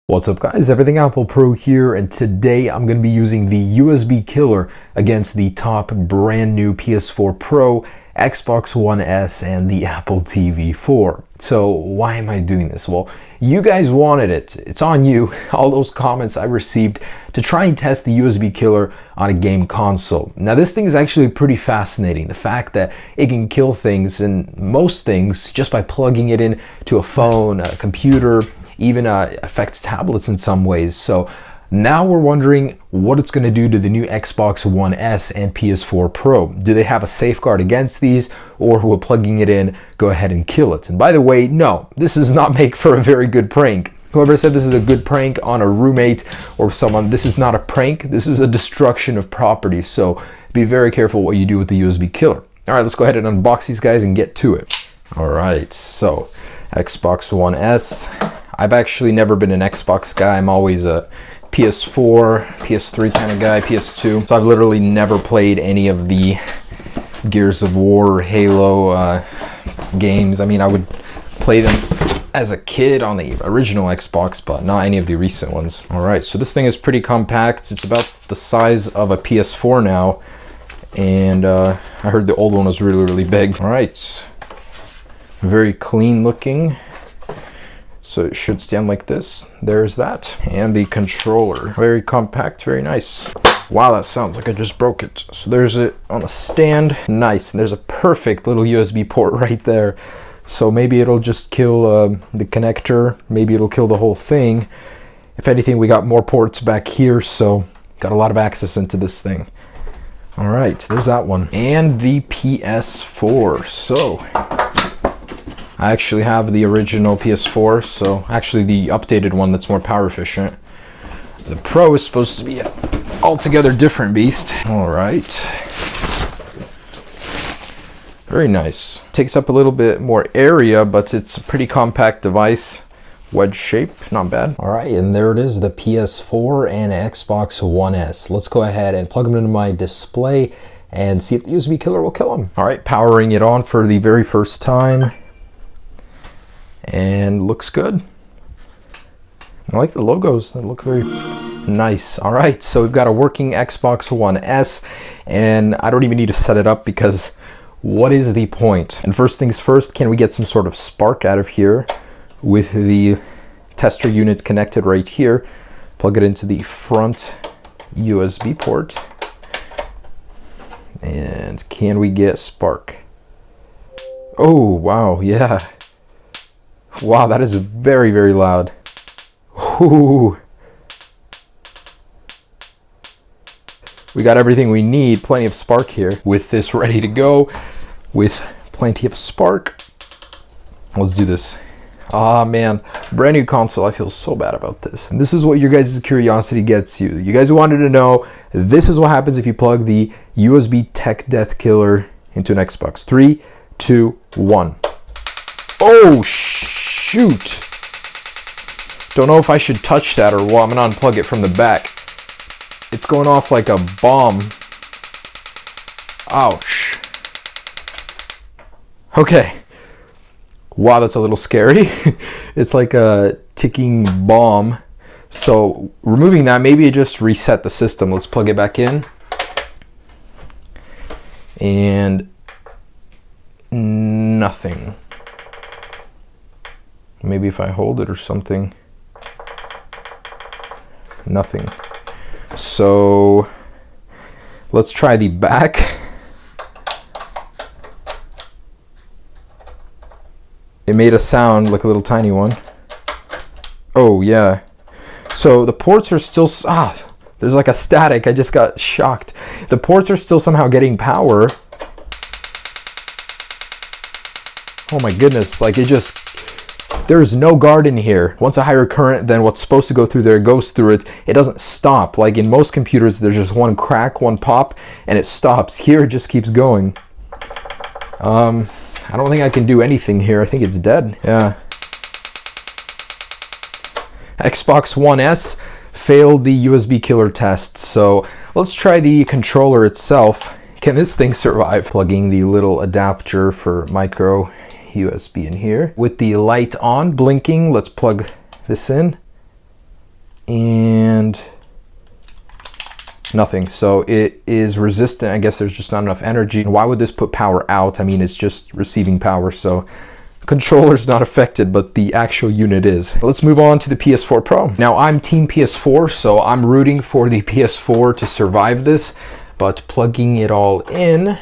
What's up guys, Everything Apple Pro here, and today I'm going to be using the USB killer against the top brand new PS4 Pro, Xbox One S, and the Apple TV 4. So why am I doing this? Well, you guys wanted it. It's on you. All those comments I received to try and test the USB killer on a game console. Now this thing is actually pretty fascinating. The fact that it can kill things and most things just by plugging it in to a phone, a computer, even affects tablets in some ways. So now we're wondering what it's going to do to the new Xbox One S and PS4 Pro. Do they have a safeguard against these, or will plugging it in go ahead and kill it? And by the way, no, this does not make for a very good prank. Whoever said this is a good prank on a roommate or someone, this is not a prank. This is a destruction of property. So be very careful what you do with the USB killer. All right, let's go ahead and unbox these guys and get to it. All right, so Xbox One S. I've actually never been an Xbox guy. I'm always a PS4, PS3 kind of guy, PS2. So I've literally never played any of the Gears of War or Halo games. I mean, I would play them as a kid on the original Xbox, but not any of the recent ones. All right, so this thing is pretty compact. It's about the size of a PS4 now. And I heard the old one was really, really big. All right, very clean looking. So it should stand like this. There's that. And the controller. Very compact, very nice. Wow, that sounds like I just broke it. So there's it on a stand. Nice. And there's a perfect little USB port right there. So maybe it'll just kill the connector. Maybe it'll kill the whole thing. If anything, we got more ports back here, so got a lot of access into this thing. All right, there's that one. And the PS4. So I actually have the original PS4, so actually the updated one that's more power efficient. The Pro is supposed to be an altogether different beast. All right. Very nice. Takes up a little bit more area, but it's a pretty compact device. Wedge shape, not bad. All right, and there it is, the PS4 and Xbox One S. Let's go ahead and plug them into my display and see if the USB killer will kill them. All right, powering it on for the very first time. And looks good. I like the logos, they look very nice. All right, so we've got a working Xbox One S, and I don't even need to set it up because what is the point? And first things first, can we get some sort of spark out of here with the tester unit connected right here? Plug it into the front USB port. And can we get spark? Oh, wow, yeah. Wow, that is very, very loud. Ooh. We got everything we need, plenty of spark here. With this ready to go, with plenty of spark. Let's do this. Ah man, brand new console, I feel so bad about this. And this is what your guys' curiosity gets you. You guys wanted to know, this is what happens if you plug the USB Tech Death Killer into an Xbox. 3, 2, 1. Oh, shoot. Don't know if I should touch that or what. I'm gonna unplug it from the back. It's going off like a bomb. Ouch. Okay. Wow, that's a little scary. It's like a ticking bomb. So removing that, maybe it just reset the system. Let's plug it back in. And nothing. Maybe if I hold it or something. Nothing. So let's try the back. It made a sound like a little tiny one. Oh yeah. So the ports are still, there's like a static. I just got shocked. The ports are still somehow getting power. Oh my goodness, like it just, there's no guard in here. Once a higher current than what's supposed to go through there goes through it, it doesn't stop. Like in most computers, there's just one crack, one pop, and it stops. Here, it just keeps going. I don't think I can do anything here. I think it's dead. Yeah. Xbox One S failed the USB killer test. So let's try the controller itself. Can this thing survive? Plugging the little adapter for micro USB in here. With the light on, blinking, let's plug this in. and nothing. So it is resistant. I guess there's just not enough energy. Why would this put power out? I mean, it's just receiving power, so controller's not affected, but the actual unit is. Let's move on to the PS4 Pro. Now, I'm team PS4, so I'm rooting for the PS4 to survive this, but plugging it all in,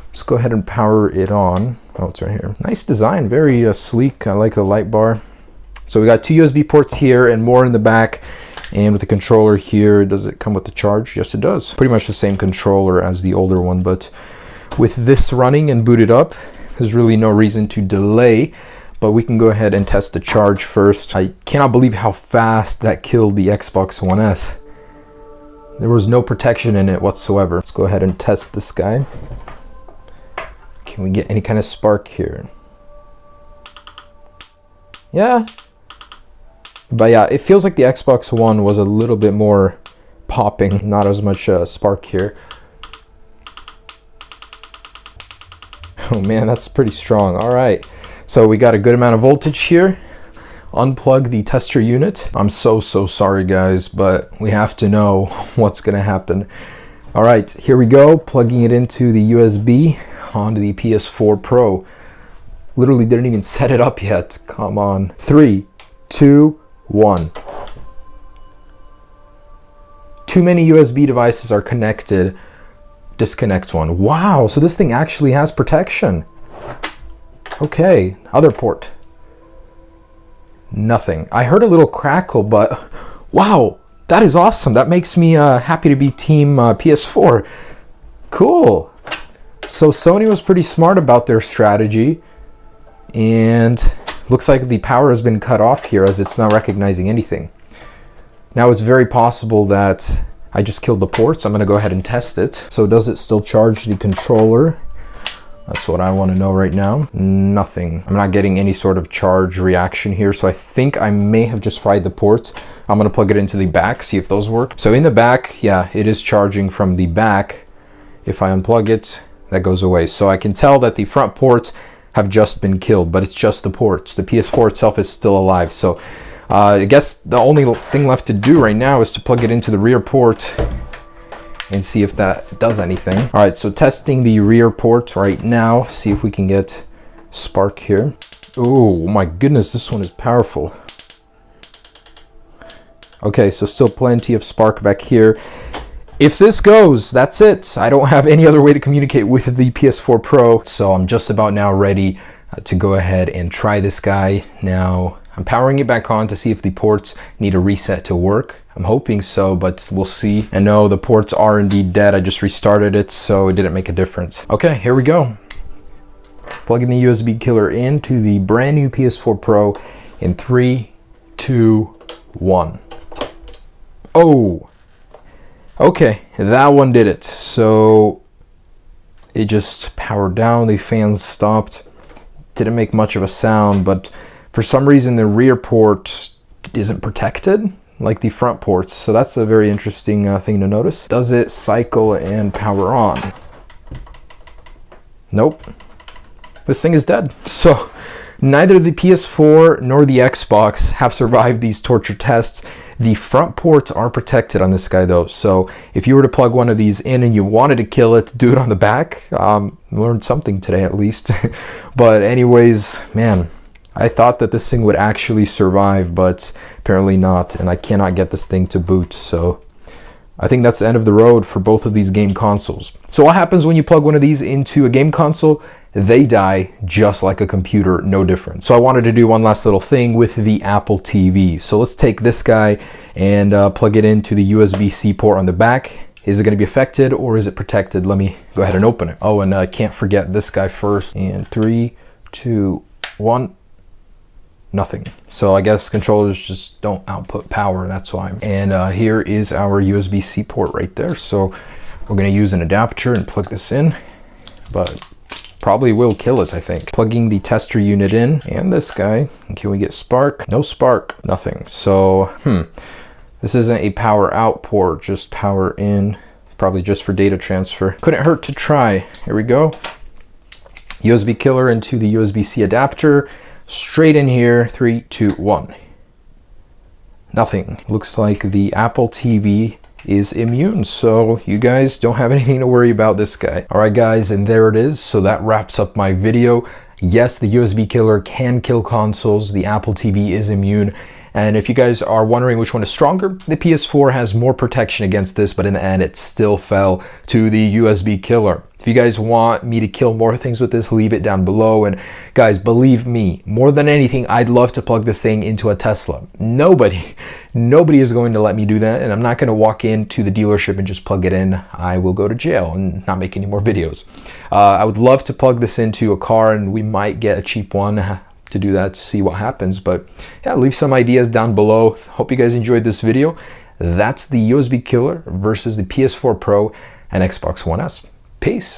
let's go ahead and power it on. Oh, it's right here. Nice design, very sleek. I like the light bar. So we got 2 USB ports here and more in the back. And with the controller here, does it come with the charge? Yes, it does. Pretty much the same controller as the older one, but with this running and booted up, there's really no reason to delay, but we can go ahead and test the charge first. I cannot believe how fast that killed the Xbox One S. There was no protection in it whatsoever. Let's go ahead and test this guy. Can we get any kind of spark here? Yeah. But yeah, it feels like the Xbox One was a little bit more popping, not as much spark here. Oh man, that's pretty strong. All right, so we got a good amount of voltage here. Unplug the tester unit. I'm so sorry guys, but we have to know what's gonna happen. All right, here we go, plugging it into the USB onto the PS4 Pro. Literally didn't even set it up yet. Come on. 3, 2, 1. Too many USB devices are connected. Disconnect one. Wow, so this thing actually has protection. Okay, other port. Nothing. I heard a little crackle, but wow, that is awesome. That makes me happy to be team PS4. Cool. So Sony was pretty smart about their strategy, and looks like the power has been cut off here as it's not recognizing anything. Now it's very possible that I just killed the ports. I'm gonna go ahead and test it. So does it still charge the controller? That's what I want to know right now. Nothing. I'm not getting any sort of charge reaction here, so I think I may have just fried the ports. I'm gonna plug it into the back, see if those work. So in the back, yeah, it is charging from the back. If I unplug it, that goes away. So I can tell that the front ports have just been killed, but it's just the ports. The PS4 itself is still alive. So I guess the only thing left to do right now is to plug it into the rear port and see if that does anything. All right, so testing the rear port right now, see if we can get spark here. Oh my goodness, this one is powerful. Okay, so still plenty of spark back here. If this goes, that's it. I don't have any other way to communicate with the PS4 Pro, so I'm just about now ready to go ahead and try this guy. Now, I'm powering it back on to see if the ports need a reset to work. I'm hoping so, but we'll see. And no, the ports are indeed dead. I just restarted it, so it didn't make a difference. Okay, here we go. Plugging the USB killer into the brand new PS4 Pro in 3, 2, 1. Oh, okay, that one did it. So it just powered down, the fans stopped. Didn't make much of a sound, but for some reason the rear port isn't protected like the front ports. So that's a very interesting thing to notice. Does it cycle and power on? Nope. This thing is dead. So neither the PS4 nor the Xbox have survived these torture tests. The front ports are protected on this guy though. So if you were to plug one of these in and you wanted to kill it, do it on the back. Learned something today at least. But anyways, man, I thought that this thing would actually survive, but apparently not. And I cannot get this thing to boot. So I think that's the end of the road for both of these game consoles. So what happens when you plug one of these into a game console? They die just like a computer, no different. So I wanted to do one last little thing with the Apple TV. So let's take this guy and plug it into the USB-C port on the back. Is it going to be affected or is it protected? Let me go ahead and open it. Oh, and I can't forget this guy first. And 3, 2, 1. Nothing. So I guess controllers just don't output power, that's why. And here is our USB-C port right there. So we're going to use an adapter and plug this in, but probably will kill it, I think. Plugging the tester unit in and this guy. Can we get spark? No spark, nothing. So, this isn't a power out port, just power in, probably just for data transfer. Couldn't hurt to try. Here we go. USB killer into the USB-C adapter. Straight in here, 3, 2, 1. Nothing. Looks like the Apple TV is immune, so you guys don't have anything to worry about this guy. All right guys, and there it is. So that wraps up my video. Yes, the USB killer can kill consoles. The Apple TV is immune. And if you guys are wondering which one is stronger, the PS4 has more protection against this, but in the end it still fell to the USB killer. If you guys want me to kill more things with this, leave it down below. And guys, believe me, more than anything, I'd love to plug this thing into a Tesla. Nobody is going to let me do that, and I'm not going to walk into the dealership and just plug it in. I will go to jail and not make any more videos. I would love to plug this into a car, and we might get a cheap one to do that, to see what happens. But yeah, leave some ideas down below. Hope you guys enjoyed this video. That's the USB killer versus the PS4 Pro and Xbox One S. Peace.